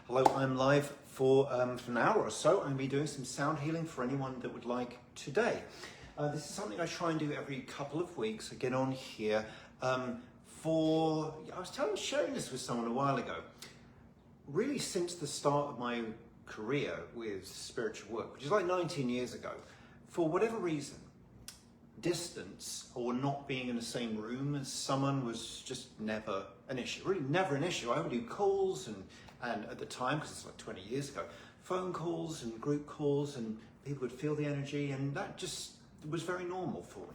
Hello, I'm live for an hour or so. I'm going to be doing some sound healing for anyone that would like today. This is something I try and do every couple of weeks. I get on here I was sharing this with someone a while ago. Really since the start of my career with spiritual work, which is like 19 years ago, for whatever reason, distance or not being in the same room as someone was just never an issue. Really never an issue. I would do calls and at the time, because it's like 20 years ago, phone calls and group calls, and people would feel the energy, and that just was very normal for me,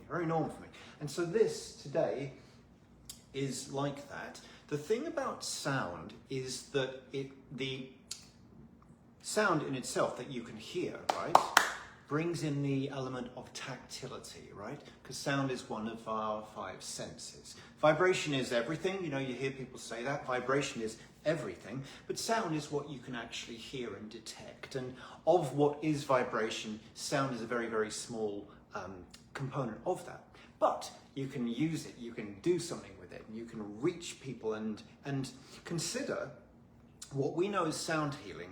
And so this today is like that. The thing about sound is that the sound in itself that you can hear, right, brings in the element of tactility, right? Because sound is one of our five senses. Vibration is everything. You hear people say that. Vibration is everything. But sound is what you can actually hear and detect. And of what is vibration, sound is a very, very small component of that. But you can use it. You can do something with it. And you can reach people and consider what we know as sound healing.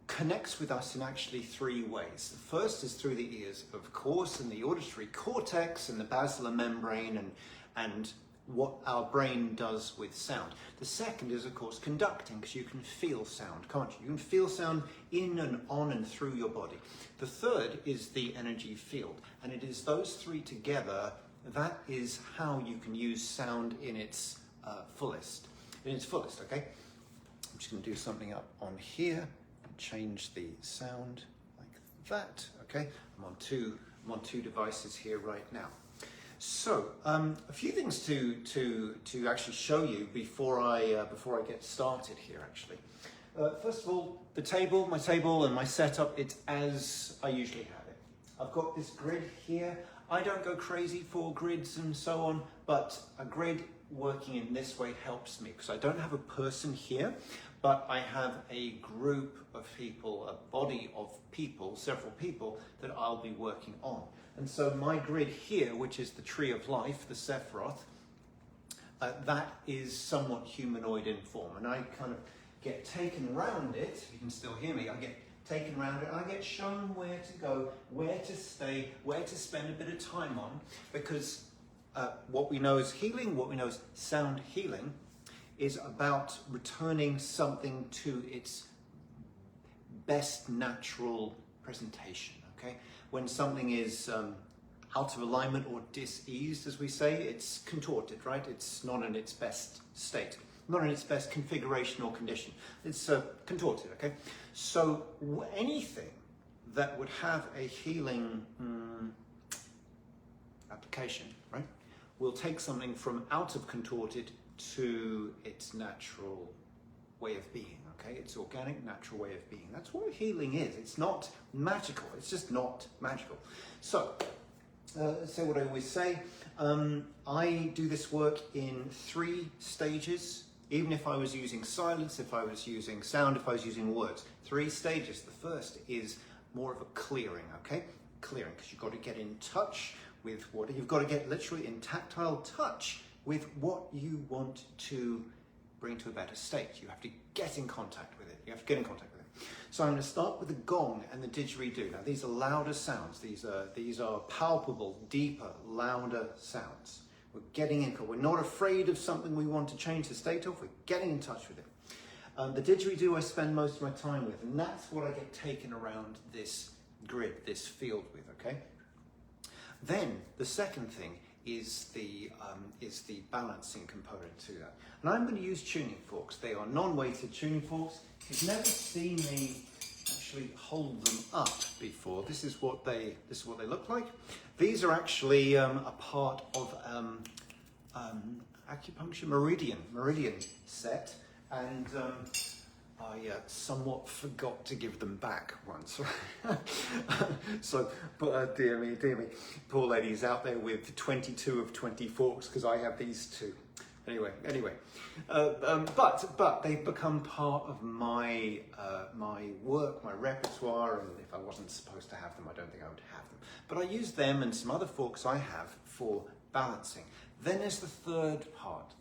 Connects with us in actually three ways. The first is through the ears, of course, and the auditory cortex and the basilar membrane and what our brain does with sound. The second is, of course, conducting, because you can feel sound, can't you? You can feel sound in and on and through your body. The third is the energy field, and it is those three together that is how you can use sound in its fullest. Okay? I'm just going to do something up on here. Change the sound like that. Okay, I'm on two devices here right now. So a few things to actually show you before I get started here. Actually, first of all, my table and my setup, it's as I usually have it. I've got this grid here. I don't go crazy for grids and so on, but a grid working in this way helps me because I don't have a person here, but I have a group of people, a body of people, several people that I'll be working on. And so my grid here, which is the tree of life, the Sephiroth, that is somewhat humanoid in form. And I kind of get taken around it, if you can still hear me, I get taken around it, and I get shown where to go, where to stay, where to spend a bit of time on, because what we know as healing, what we know as sound healing, is about returning something to its best natural presentation, okay? When something is out of alignment or diseased, as we say, it's contorted, right? It's not in its best state, not in its best configuration or condition. It's contorted, okay? So anything that would have a healing application, right, will take something from out of contorted to its natural way of being, okay? Its organic, natural way of being. That's what healing is. It's not magical. It's just not magical. So, say what I always say. I do this work in 3 stages, even if I was using silence, if I was using sound, if I was using words. 3 stages. The first is more of a clearing, okay? Clearing, because you've got to get in touch with what you've got to get literally in tactile touch with what you want to bring to a better state. You have to get in contact with it. So I'm going to start with the gong and the didgeridoo. Now these are louder sounds. These are palpable, deeper, louder sounds. We're getting in. We're not afraid of something we want to change the state of. We're getting in touch with it. The didgeridoo I spend most of my time with, and that's what I get taken around this grid, this field with. Okay. Then the second thing is the balancing component to that. And I'm going to use tuning forks. They are non-weighted tuning forks. You've never seen me actually hold them up before. This is what they look like. These are actually a part of acupuncture meridian set, and I somewhat forgot to give them back once. So, but dear me, poor lady's out there with 22 of 20 forks because I have these 2. Anyway, but they've become part of my my work, my repertoire, and if I wasn't supposed to have them, I don't think I would have them. But I use them and some other forks I have for balancing. Then there's the third part.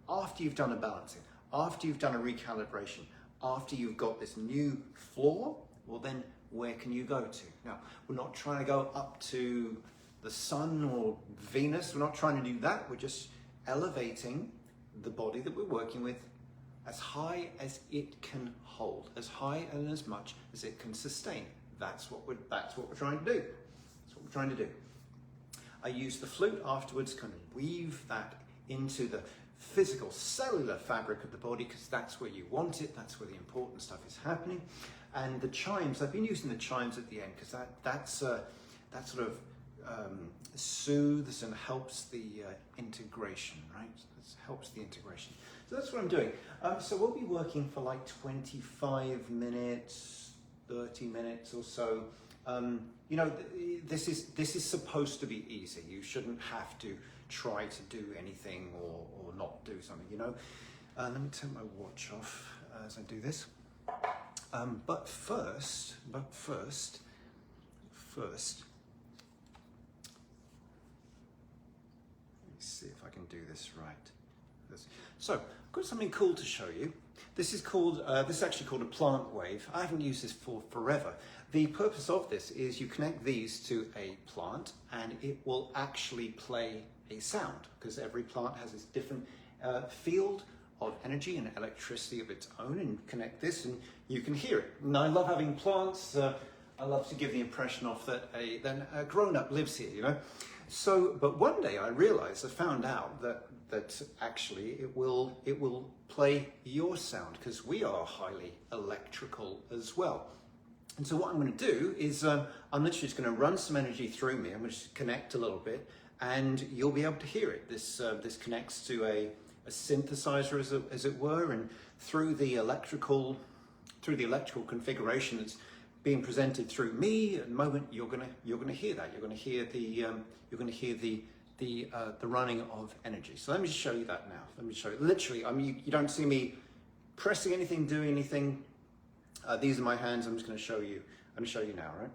After you've done a balancing, after you've done a recalibration, after you've got this new floor, well then where can you go to? Now, we're not trying to go up to the sun or Venus. We're not trying to do that. We're just elevating the body that we're working with as high as it can hold, as high and as much as it can sustain. That's what we're trying to do. That's what we're trying to do. I use the flute afterwards, kind of weave that into the physical cellular fabric of the body, because that's where you want it, that's where the important stuff is happening. And the chimes, I've been using the chimes at the end because that sort of soothes and helps the integration, right? It helps the integration. So that's what I'm doing. So we'll be working for like 25 minutes, 30 minutes or so. You know, this is supposed to be easy. You shouldn't have to try to do anything or not do something, you know. Let me turn my watch off as I do this. But first, let me see if I can do this right. So, I've got something cool to show you. This is actually called a plant wave. I haven't used this for forever. The purpose of this is you connect these to a plant and it will actually play a sound, because every plant has this different field of energy and electricity of its own, and connect this and you can hear it. And I love having plants. I love to give the impression of that a grown-up lives here, you know. So, but one day I found out that actually it will play your sound, because we are highly electrical as well. And so what I'm going to do is I'm literally just going to run some energy through me. I'm going to just connect a little bit, and you'll be able to hear it. This connects to a synthesizer, as it were, and through the electrical configuration that's being presented through me at the moment, you're gonna hear that. You're gonna hear the running of energy. So let me just show you that now. Let me show you. Literally, I mean, you don't see me pressing anything, doing anything. These are my hands. I'm just going to show you. I'm going to show you now, right?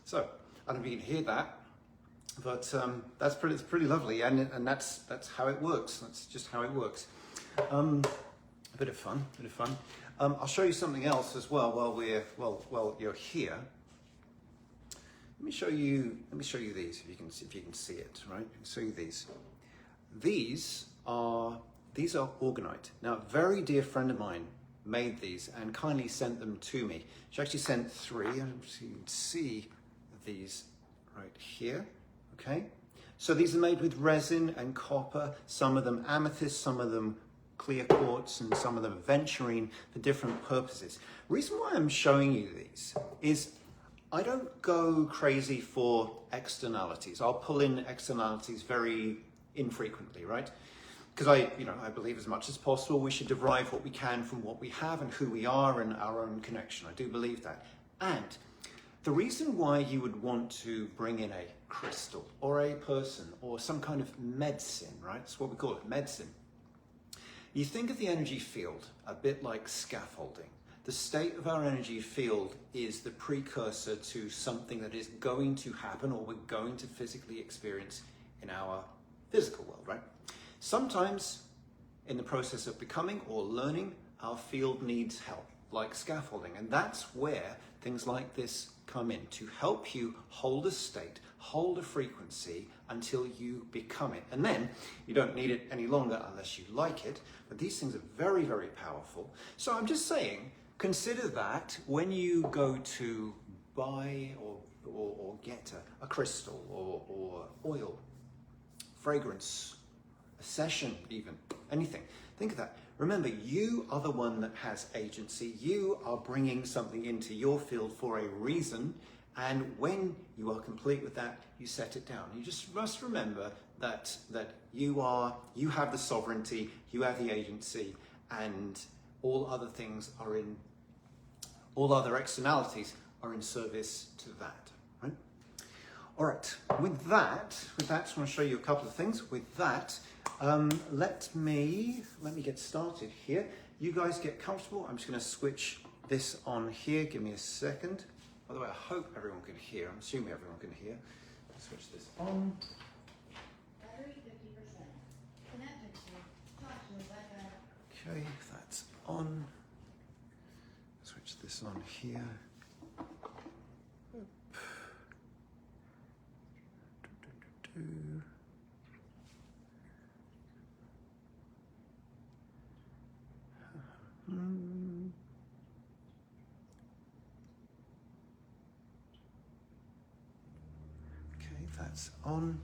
So I don't know if you can hear that, but it's pretty lovely, and that's how it works. That's just how it works. A bit of fun. I'll show you something else as well while you're here. Let me show you these if you can see it, right? I'll show you these. These are orgonite. Now, a very dear friend of mine made these and kindly sent them to me. She actually sent 3, and you can see these right here, okay? So these are made with resin and copper, some of them amethyst, some of them clear quartz, and some of them aventurine for different purposes. The reason why I'm showing you these is I don't go crazy for externalities. I'll pull in externalities very infrequently, right? Because I believe as much as possible we should derive what we can from what we have and who we are and our own connection. I do believe that. And the reason why you would want to bring in a crystal or a person or some kind of medicine, right? That's what we call it, medicine. You think of the energy field a bit like scaffolding. The state of our energy field is the precursor to something that is going to happen or we're going to physically experience in our physical world, right? Sometimes in the process of becoming or learning, our field needs help, like scaffolding. And that's where things like this come in, to help you hold a state, hold a frequency until you become it. And then you don't need it any longer unless you like it. But these things are very, very powerful. So I'm just saying, consider that when you go to buy or get a crystal or oil, fragrance, a session even, anything. Think of that. Remember, you are the one that has agency. You are bringing something into your field for a reason. And when you are complete with that, you set it down. You just must remember that you have the sovereignty, you have the agency, and all other externalities are in service to that. Right? All right. With that, I just want to show you a couple of things. With that, let me get started here. You guys get comfortable. I'm just going to switch this on here. Give me a second. By the way, I hope everyone can hear. I'm assuming everyone can hear. Switch this on. Battery 50%. Connected to talk to Rebecca. Okay, that's on. Switch this on here. Okay, that's on.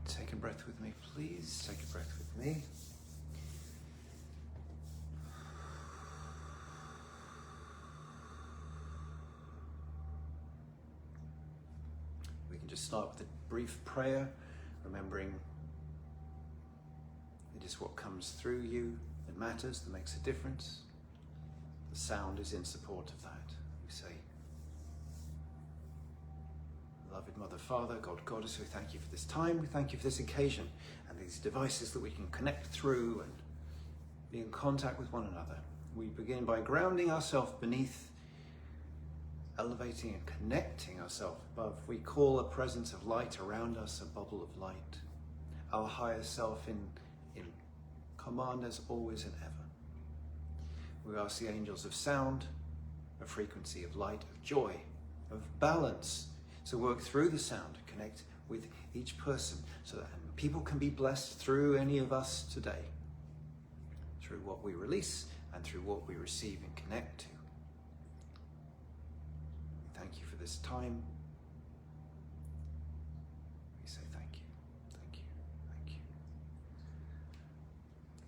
Take a breath with me, please. Take a breath with me. We can just start with a brief prayer, remembering it is what comes through you that matters, that makes a difference. The sound is in support of that. We say, Beloved Mother, Father, God, Goddess, we thank you for this time. We thank you for this occasion and these devices that we can connect through and be in contact with one another. We begin by grounding ourselves beneath, elevating and connecting ourselves above. We call a presence of light around us, a bubble of light. Our higher self in command as always and ever. We ask the angels of sound, of frequency, of light, of joy, of balance, to work through the sound, connect with each person so that people can be blessed through any of us today, through what we release and through what we receive and connect to. We thank you for this time. We say thank you, thank you, thank you.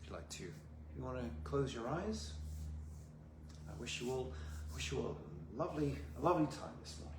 If you'd like to, if you want to close your eyes, I wish you all a lovely time this morning.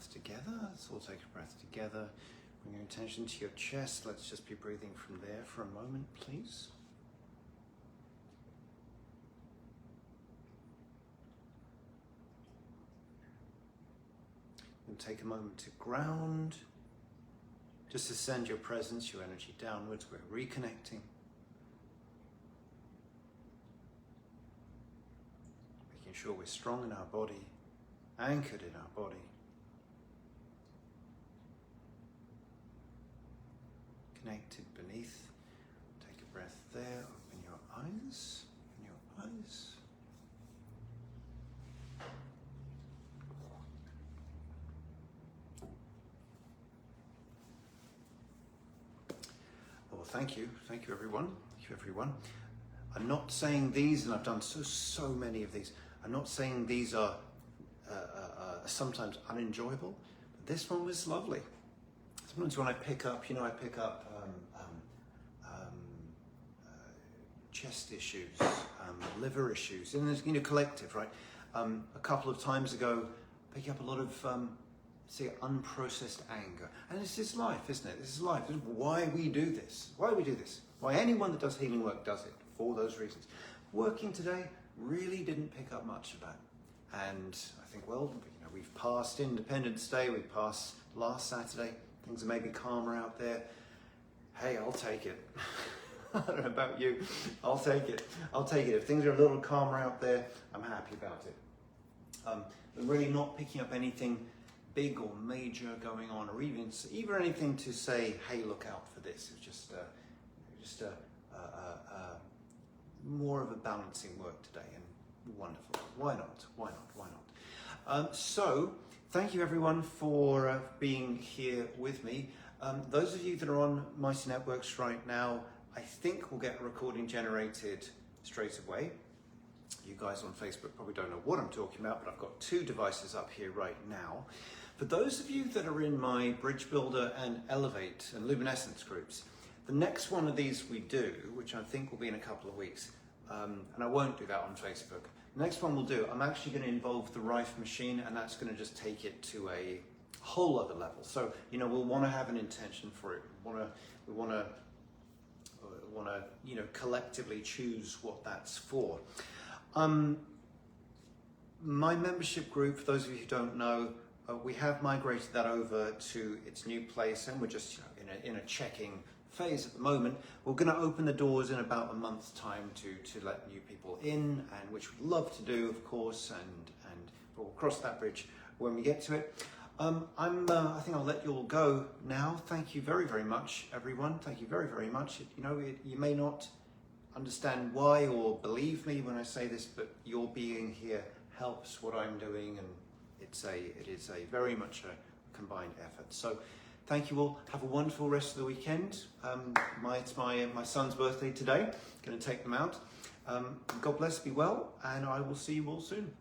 breath together. Let's all take a breath together. Bring your attention to your chest. Let's just be breathing from there for a moment, please. And take a moment to ground. Just to send your presence, your energy downwards. We're reconnecting. Making sure we're strong in our body, anchored in our body. Connected beneath. Take a breath there. Open your eyes. Open your eyes. Well, thank you everyone. Thank you everyone. I'm not saying these, and I've done so many of these. I'm not saying these are sometimes unenjoyable, but this one was lovely. Sometimes when I pick up, chest issues, liver issues, and it's collective, right? A couple of times ago, picking up a lot of unprocessed anger, and this is life, isn't it? This is life. This is why we do this. Why we do this. Why anyone that does healing work does it, for those reasons. Working today really didn't pick up much of that, and I think, well, we've passed Independence Day, we passed last Saturday. Things are maybe calmer out there. Hey, I'll take it. I don't know about you. I'll take it. I'll take it. If things are a little calmer out there, I'm happy about it. But really not picking up anything big or major going on, or even anything to say, hey, look out for this. It was just more of a balancing work today, and wonderful. Why not? Why not? Why not? So, thank you everyone for being here with me. Those of you that are on Mighty Networks right now, I think we'll get a recording generated straight away. You guys on Facebook probably don't know what I'm talking about, but I've got 2 devices up here right now. For those of you that are in my Bridge Builder and Elevate and Luminescence groups, the next one of these we do, which I think will be in a couple of weeks, and I won't do that on Facebook. The next one we'll do, I'm actually going to involve the Rife machine, and that's going to just take it to a whole other level. So, we'll want to have an intention for it. We want to collectively choose what that's for. My membership group, for those of you who don't know, we have migrated that over to its new place, and we're just in a checking phase at the moment. We're going to open the doors in about a month's time to let new people in, and which we'd love to do, of course, and we'll cross that bridge when we get to it. I think I'll let you all go now. Thank you very, very much, everyone. Thank you very, very much. You may not understand why or believe me when I say this, but your being here helps what I'm doing, and it is a very much a combined effort. So thank you all. Have a wonderful rest of the weekend. It's my son's birthday today. Going to take them out. God bless, be well, and I will see you all soon.